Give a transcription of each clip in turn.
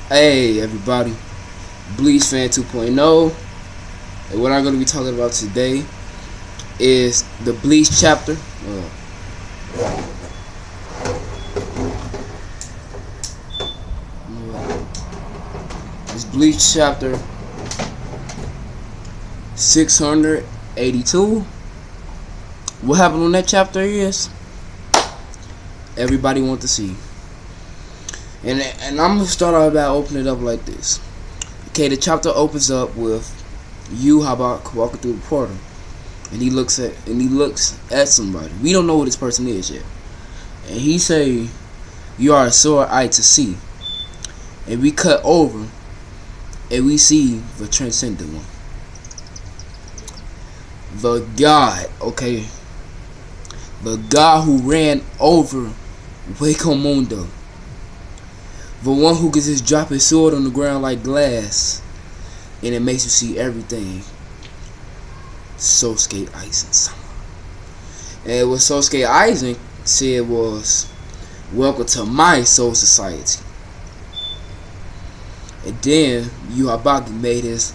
Hey everybody, Bleach fan 2.0, and what I'm going to be talking about today is the Bleach chapter. This Bleach chapter 682. What happened on that chapter is everybody want to see. And I'm gonna start out by opening it up like this. Okay, the chapter opens up with Habak walking through the portal, and he looks at somebody. We don't know who this person is yet, and he say, "You are a sore eye to see." And we cut over, and we see the Transcendent one, the God. Okay, the God who ran over Waco Mundo. The one who can just drop his sword on the ground like glass, and it makes you see everything. Sosuke Aizen. And what Sosuke Aizen said was, "Welcome to my soul society." And then Yuhabaki made his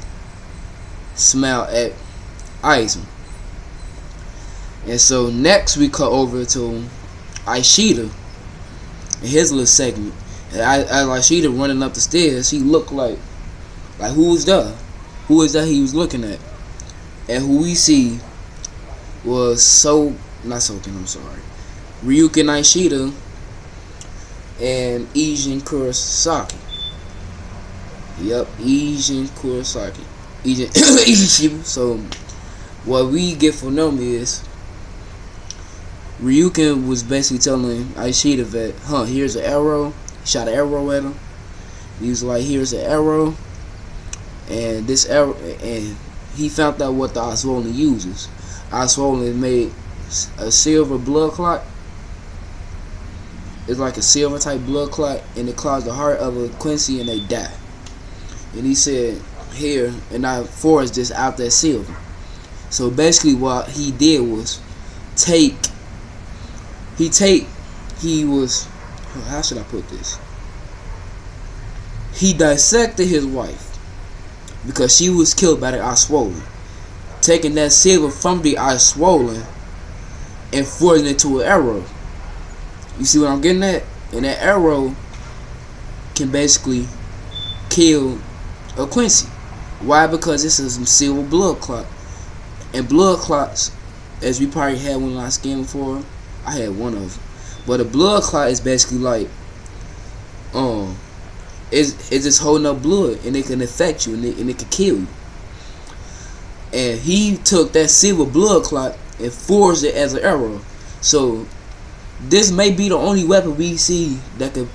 smile at Aizen. And so next we cut over to Ishida and his little segment. As Ishida running up the stairs, he looked like who is that? Who is that he was looking at? And who we see was Ryukin Ishida and Ijin Kurosaki. Yep, Ijin Kurosaki. Ijin. So what we get from them is Ryukin was basically telling Ishida that, here's an arrow. Shot an arrow at him. He was like, "Here's an arrow," and this arrow, and he found out what the Oswaldin uses. Oswaldin made a silver blood clot. It's like a silver type blood clot, and it clots the heart of a Quincy, and they die. And he said, "Here," and I forged this out that silver. So basically, what he did was how should I put this? He dissected his wife because she was killed by the Oswaldin, taking that silver from the Oswaldin and forging it to an arrow. You see what I'm getting at? And that arrow can basically kill a Quincy. Why? Because this is some silver blood clot. And blood clots, as we probably had one last game before, I had one of them. But a blood clot is basically like, it's just holding up blood, and it can affect you, and it can kill you. And he took that silver blood clot and forged it as an arrow. So this may be the only weapon we see that could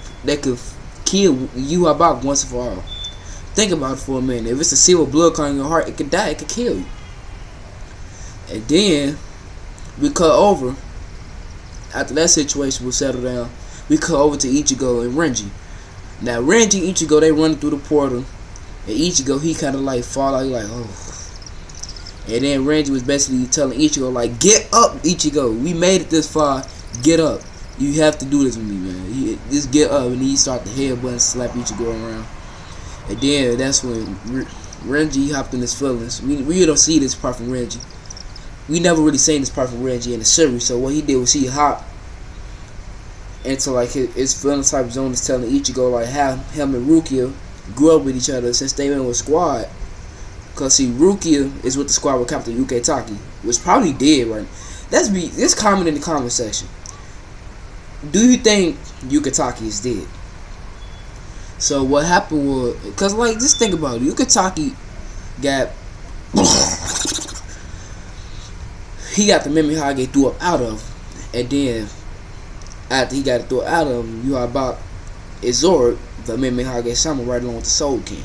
kill Yuhabak once and for all. Think about it for a minute. If it's a silver blood clot in your heart, it could die. It could kill you. And then we cut over. After that situation was settled down, we cut over to Ichigo and Renji. Now Renji and Ichigo, they running through the portal, and Ichigo, he kind of like fall out, he like, oh. And then Renji was basically telling Ichigo like, "Get up, Ichigo. We made it this far. Get up. You have to do this with me, man. Just get up." And he start to headbutt and slap Ichigo around. And then that's when Renji hopped in his feelings. We don't see this part from Renji. We never really seen this part from Renji in the series. So what he did was he hopped into like his feeling type zone, is telling Ichigo like how him and Rukia grew up with each other since they went with squad. Cause see, Rukia is with the squad with Captain Uketake, which probably dead right now. This comment in the comment section. Do you think Uketake is dead? So what happened was, cause like just think about it, Uketake got he got the memory Hage threw up out of, and then after he got it thrown out of him, Yuhabak absorbed the memory Hage Sama right along with the Soul King.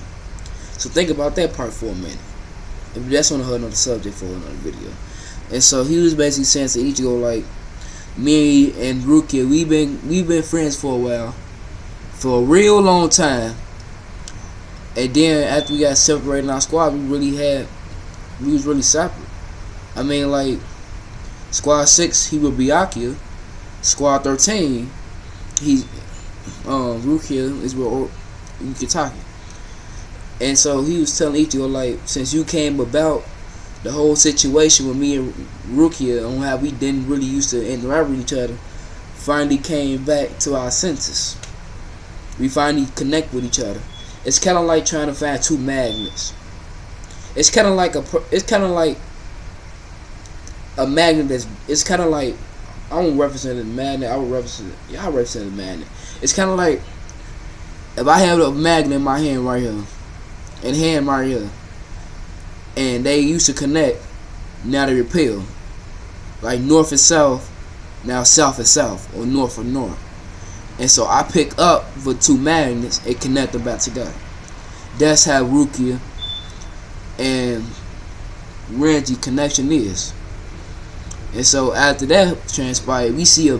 So think about that part for a minute. That's on another subject for another video. And so he was basically saying to Ichigo like, me and Rukia, we've been friends for a while, for a real long time. And then after we got separated in our squad, we was really separate. I mean, like, Squad 6, he would be Akia. Squad 13, he Rukia is with Ukitake. And so he was telling Ichigo, like, since you came about the whole situation with me and Rukia on how we didn't really used to interact with each other, finally came back to our senses. We finally connect with each other. It's kind of like trying to find two magnets. It's kind of like a magnet that's. It's kind of like, I don't represent a magnet. I represent a magnet. It's kind of like if I have a magnet in my hand right here, and hand right here, and they used to connect, now they repel. Like north and south, now south and south, or north and north. And so I pick up the two magnets and connect them back together. That's how Rukia and Renji connection is. And so after that transpired, we see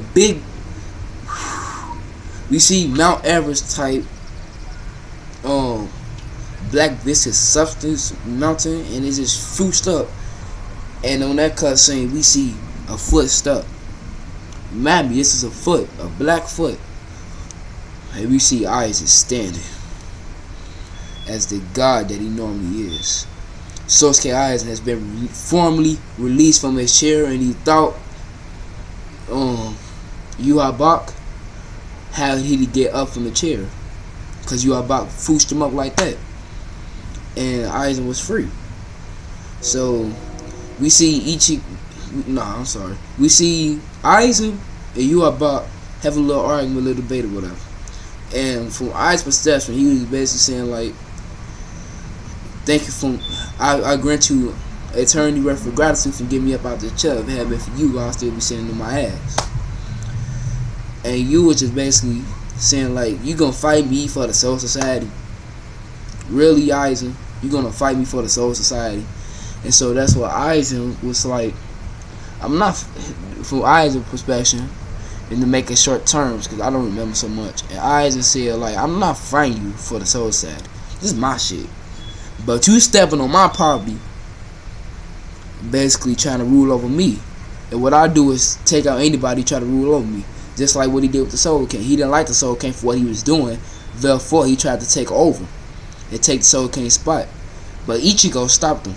Mount Everest type black viscous substance mountain, and it's just foosed up. And on that cutscene we see a foot stuck. Remind me, this is a foot, a black foot. And we see Aizen standing as the god that he normally is. Sosuke Aizen has been formally released from his chair, and he thought Yuhabak, how he to get up from the chair, because Yuhabak fooshed him up like that, and Aizen was free. So we see we see Aizen and Yuhabak have a little argument, a little debate or whatever. And from Aizen's perception, he was basically saying like, thank you I grant you eternity worth of gratitude for getting me up out the chair. If it had been for you, I'll still be sitting on my ass. And you was just basically saying like, you gonna fight me for the Soul Society? Really, Aizen? You gonna fight me for the Soul Society? And so that's what Aizen was like. I'm not, from Aizen's perspective, and to make it short terms, because I don't remember so much. And Aizen said like, I'm not fighting you for the Soul Society. This is my shit. But you stepping on my property, basically trying to rule over me. And what I do is take out anybody try to rule over me. Just like what he did with the Soul King. He didn't like the Soul King for what he was doing. Therefore, he tried to take over and take the Soul King's spot. But Ichigo stopped him.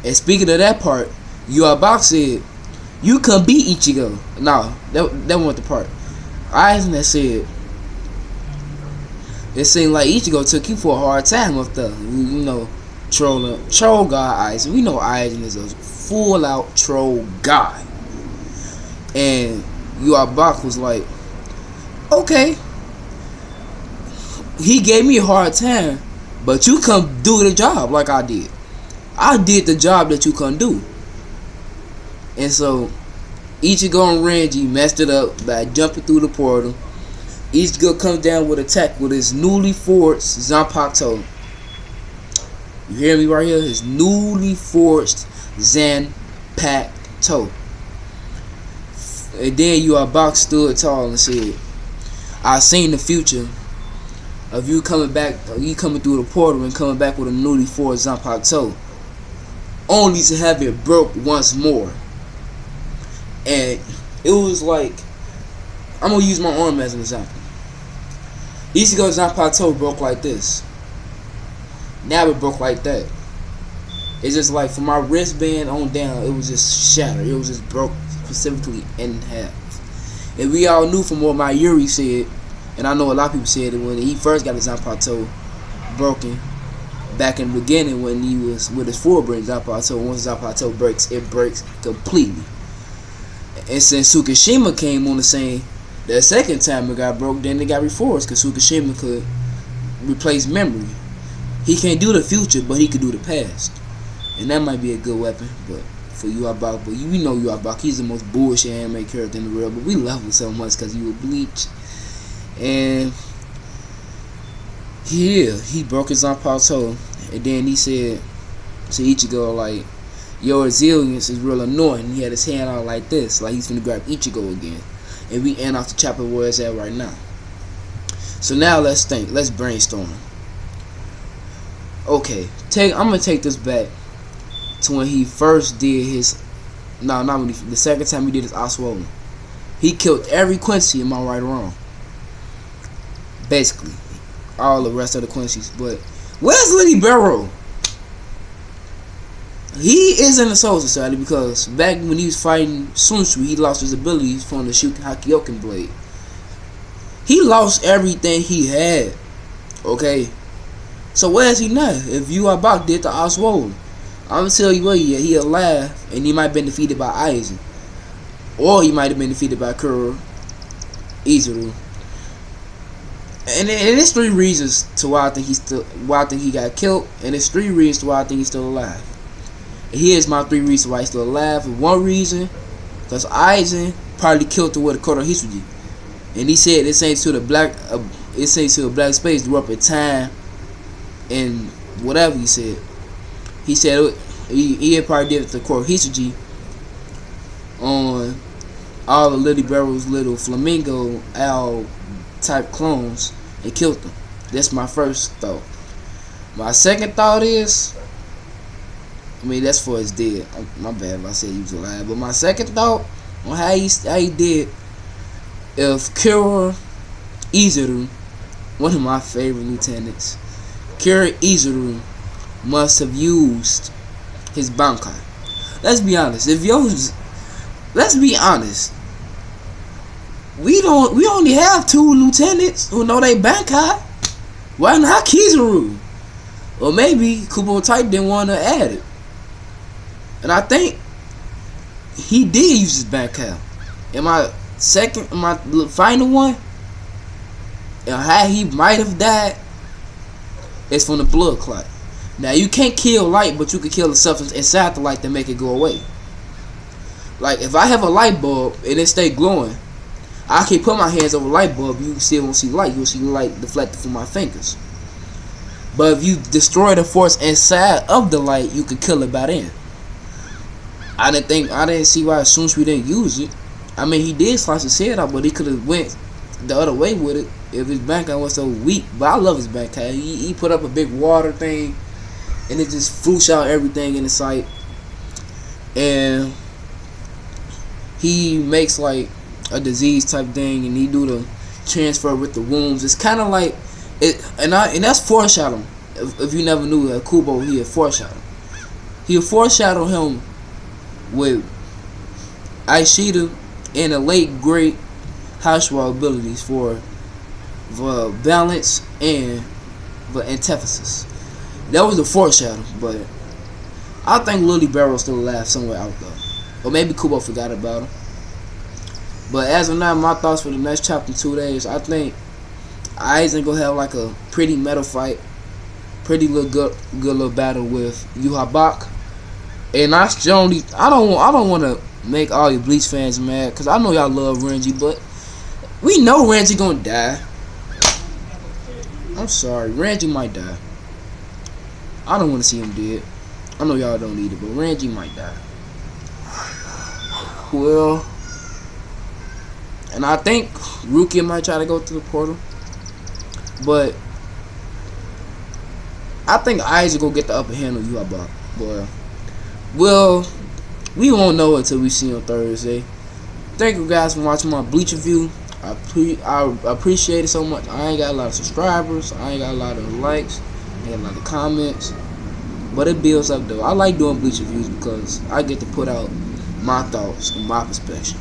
And speaking of that part, Yuabak said, you can beat Ichigo. No, that wasn't the part. Aizen that said, it seemed like Ichigo took you for a hard time up there. You know, troll god Aizen. We know Aizen is a full out troll guy. And Yuabak was like, okay, he gave me a hard time, but you come do the job like I did. I did the job that you couldn't do. And so Ichigo and Renji messed it up by jumping through the portal. Ichigo comes down with attack with his newly forged Zanpakuto. You hear me right here? His newly forged Zanpakuto. And then Yuabak stood tall and said, I seen the future of you coming back, you coming through the portal and coming back with a newly forged Zanpakuto, only to have it broke once more. And it was like, I'm gonna use my arm as an example. Ichigo's Zanpakuto broke like this. Now it broke like that. It's just like from my wristband on down, it was just shattered. It was just broke specifically in half. And we all knew from what my Yuri said, and I know a lot of people said it when he first got his Zanpakuto broken back in the beginning when he was with his full-brain Zanpakuto. Once Zanpakuto breaks, it breaks completely. And since Tsukishima came on the scene, the second time it got broke, then it got reforged because Tsukishima could replace memory. He can't do the future, but he could do the past. And that might be a good weapon, but for Yuabak, but you know Yuabak, he's the most bullshit anime character in the world, but we love him so much because he was Bleach. And yeah, he broke his Zanpakuto, and then he said to Ichigo like, your resilience is real annoying. He had his hand out like this, like he's gonna grab Ichigo again. And we end off the chapter where it's at right now. So now let's think, let's brainstorm. Okay, I'm gonna take this back to when he first did his, not when the second time he did his Oswald. He killed every Quincy, am I right or wrong? Basically, all the rest of the Quincy's. But where's Liddy Barrow? He is in the Soul Society because back when he was fighting Sunshu, he lost his abilities from the Hakioken blade. He lost everything he had. Okay, so where is he now? If Yuabak did to Oswald, I'm gonna tell you what, yeah, he alive, and he might have been defeated by Aizen, or he might have been defeated by Kuro Izuru. And there's 3 reasons to why I think he got killed, and there's 3 reasons to why I think he's still alive. And here's my 3 reasons why he's still alive. And 1 reason, because Aizen probably killed him with a Kodo Hisuji, and he said this ain't to the black, it ain't to a black space to up in time, and whatever he said. He said he had probably did it to Kodo Hisuji on all of Liddy Barrow's little flamingo owl type clones and killed them. That's my first thought. My second thought is, I mean, that's for his dead. My bad if I said he was alive. But my second thought on how he did, if Kuro Izuru, one of my favorite lieutenants, Kuro Izuru must have used his Bankai. Let's be honest. Let's be honest. We only have 2 lieutenants who know they Bankai. Why not Kizaru? Or maybe Kubo Type didn't want to add it. And I think he did use his Bankai. In my final one, and how he might have died is from the blood clot. Now you can't kill light, but you can kill the substance inside the light to make it go away. Like if I have a light bulb and it stay glowing, I can put my hands over a light bulb, you still won't see light. You'll see light deflected from my fingers. But if you destroy the force inside of the light, you can kill it by then. I didn't see why Sunsui didn't use it. I mean, he did slice his head out, but he could have went the other way with it if his Bankai was so weak. But I love his Bankai. He put up a big water thing, and it just floosh out everything in the sight. And he makes like a disease type thing, and he do the transfer with the wounds. It's kind of like it, and that's foreshadowing. If you never knew that Kubo, he had foreshadowed. He had foreshadowed him with Aishida and the late great Hashira abilities for the balance and the antithesis. That was the foreshadow, but I think Liddy Barrow's still alive somewhere out there. Or maybe Kubo forgot about him. But as of now, my thoughts for the next chapter in 2 days, I think Aizen gonna have like a pretty metal fight, pretty good little battle with Yuhabak. And I don't want to make all you Bleach fans mad, because I know y'all love Renji, but we know Renji gonna die. I'm sorry, Renji might die. I don't want to see him dead. I know y'all don't either, but Renji might die. Well, and I think Rukia might try to go through the portal, but I think Aizen gonna get the upper hand on Yuhabak. But well, we won't know until we see on Thursday. Thank you guys for watching my Bleach review. I appreciate it so much. I ain't got a lot of subscribers. I ain't got a lot of likes. I ain't got a lot of comments. But it builds up though. I like doing Bleach reviews because I get to put out my thoughts from my perspective.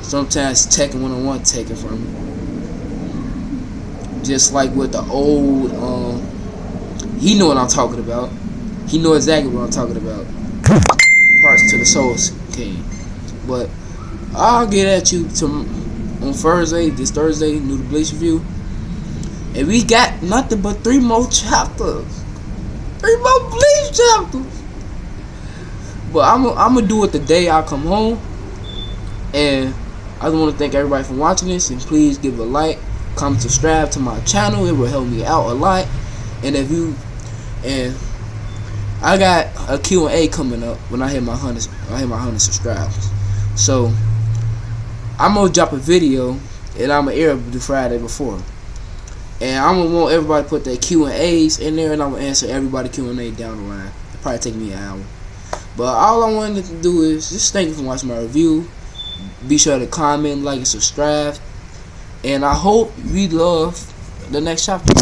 Sometimes Tekken 101 taken from me. Just like with the old, he know what I'm talking about. He know exactly what I'm talking about. Parts to the Soul King. But I'll get at you on Thursday, this Thursday, new Bleach review. And we got nothing but 3 more chapters. 3 more Bleach chapters. But I'm gonna do it the day I come home. And I just want to thank everybody for watching this. And please give a like, comment, subscribe to my channel. It will help me out a lot. And if you, and I got a Q&A coming up when I hit my 100 subscribers. So I'm gonna drop a video and I'm gonna air it the Friday before. And I'm gonna want everybody to put their Q&As in there, and I'm gonna answer everybody's Q&A down the line. It'll probably take me an hour. But all I wanted to do is just thank you for watching my review. Be sure to comment, like, and subscribe. And I hope you love the next chapter.